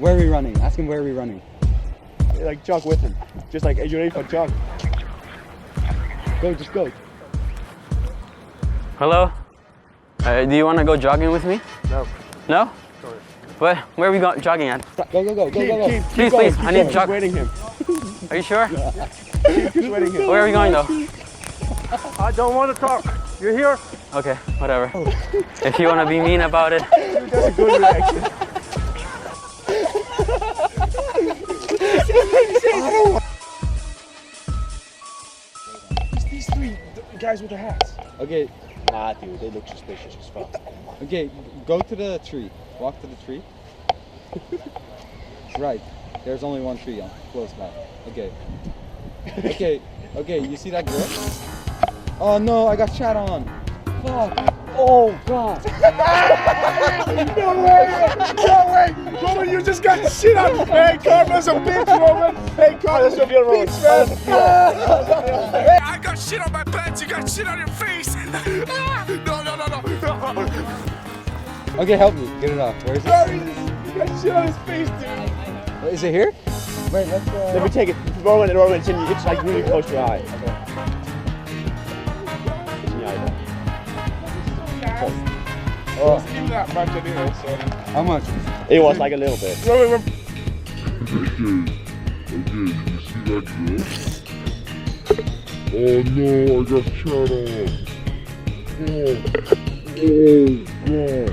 Where are we running? Ask him where are we running. Like jog with him. Just like, are you ready for a jog? Go, just go. Hello? Do you want to go jogging with me? No. No? Sorry. Where are we jogging at? Go. Please, I need to jog. Waiting him. Are you sure? Keep waiting him. Where are we going though? I don't want to talk. You're here? Okay, whatever. If you want to be mean about it. That's a good reaction. These three guys with the hats. Okay. Nah, dude, they look suspicious as fuck. Okay, go to the tree. Walk to the tree. Right. There's only one tree on close by. Okay. Okay, you see that girl? Oh no, I got shot on. Fuck. Oh god. No way! Roman, you just got shit on. Hey, Carmen's a bitch, Roman. Hey, Carmen's a bitch, man. Hey, I got shit on my pants, you got shit on your face. No. Okay, help me. Get it off. Where is it? Sorry, you got shit on his face, dude. Is it here? Wait, let's Let me take it. Roman, it's like really close to your eye. Okay. It's in your eye, Oh, Give that much anyway, so. how much? It was like a little bit. Roman, Okay, you see that girl? Oh no, I got shot on. Oh, God.